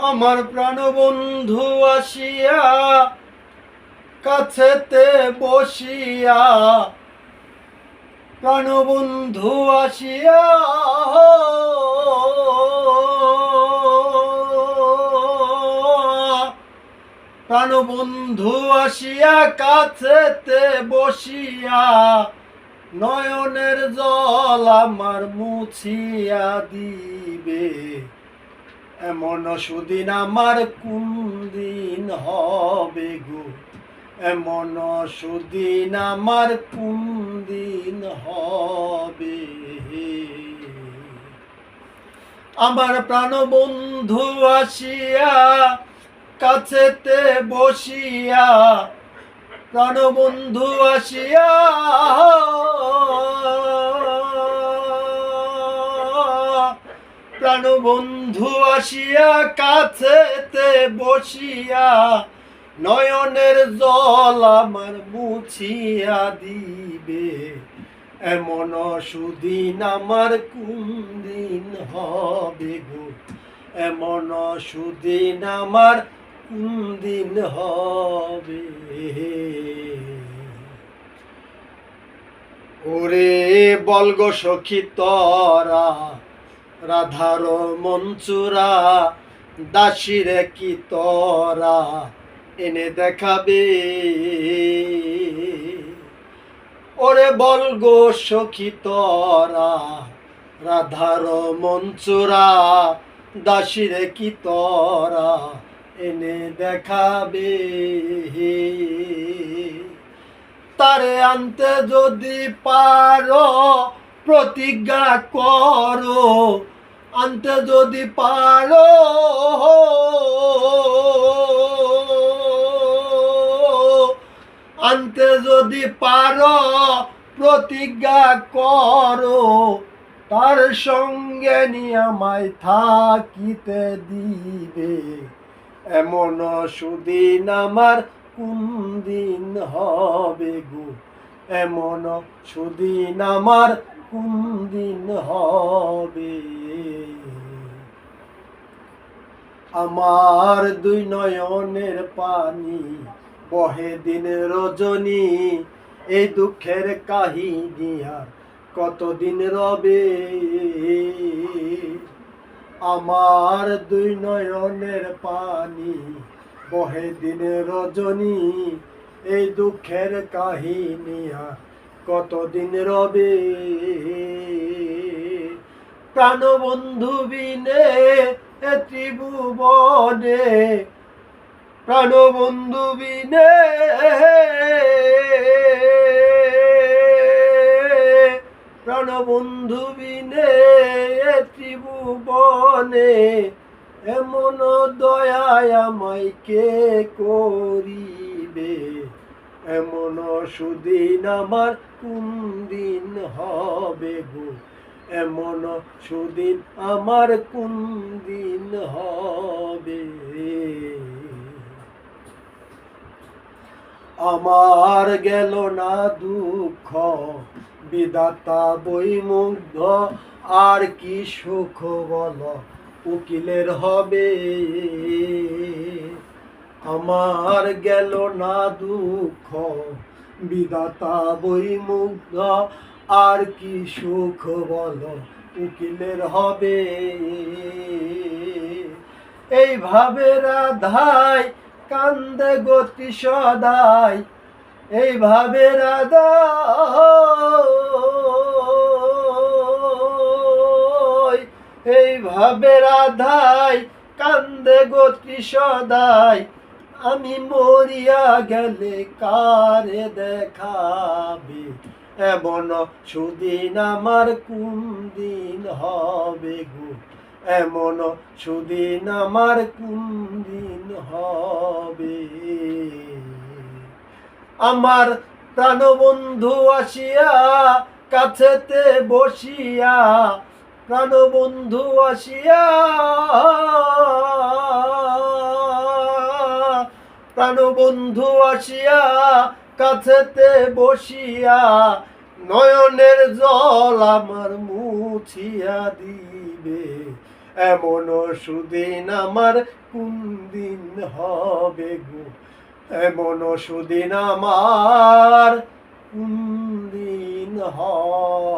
আমার প্রাণবন্ধু আসিয়া কাছেতে বসিয়া, প্রাণবন্ধু আসিয়া প্রাণবন্ধু আসিয়া কাছেতে বসিয়া, নয়নের জল আমার মুছিয়া দিবে। এমন সুদিন আমার কোন দিন হবে গো, এমন সুদিন আমার কোন দিন হবে। আমার প্রাণবন্ধু আসিয়া কাছেতে বসিয়া, প্রাণবন্ধু আসিয়া প্রাণবন্ধু আসিয়া কাছেতে বসিয়া, নয়নের জল আমার মুছিয়া দিবে। এমন সুদিন আমার কোন দিন হবে গো, এমন সুদিন আমার কোন দিন হবে। ওরে বলগ সখী তরা, রাধার মঞ্চুরা, দাসীরে কি তরা এনে দেখাবে। ওরে বলগ সখী তরা, রাধার মঞ্চুরা, দাসীরে কি তরা এনে দেখাবে। তারে আনতে যদি পারো প্রতিজ্ঞা করো, আনতে যদি পারো আনতে যদি পারো প্রতিজ্ঞা করো, তার সঙ্গে নিয়ে আমায় থাকিতে দিবে। এমন সুদিন আমার কোন দিন হবে গো, এমন সুদিন আমার কোন দিন হবে। আমার দুই নয়নের পানি বহে দিন রজনী, এই দুঃখের কাহিনী আর কতদিন রবে। আমার দুই নয়নের পানি বহে দিন রজনী, এই দুঃখের কাহিনী আর কতদিন রবে। প্রাণবন্ধু বিনে এ ত্রিভুবনে, প্রাণবন্ধু বিনে প্রাণবন্ধু বিনে এ ত্রিভুবনে, এমন দয়ায় আমায় কে করিবে। এমন সুদিন আমার কোন দিন হবে গো, এমন সুদিন আমার কোন দিন হবে। আমার গেল না দুঃখ, বিধাতা বৈমুগ্ধ, আর কি সুখ বল উকিলের হবে। আমার গেল না দুঃখ, বিধাতা বৈমুগ্ধ, আর কি সুখ বল উকিলের হবে। এইভাবে রাধাই কান্দে গতি সদাই, এইভাবে রাধাই, এইভাবে রাধাই কান্দে গতি সদাই। আমি মরিয়া গেলে কারে দেখাবে, এমন সুদিন আমার কোন দিন হবে গো, এমন সুদিন আমার কোন দিন হবে। আমার প্রাণবন্ধু আসিয়া কাছেতে বসিয়া, প্রাণবন্ধু আসিয়া প্রাণবন্ধু আসিয়া কাছেতে বসিয়া, নয়নের জল আমার মুছিয়া দিবে। এমন সুদিন আমার কোন দিন হবে গো, এমন সুদিন আমার কোন দিন হবে।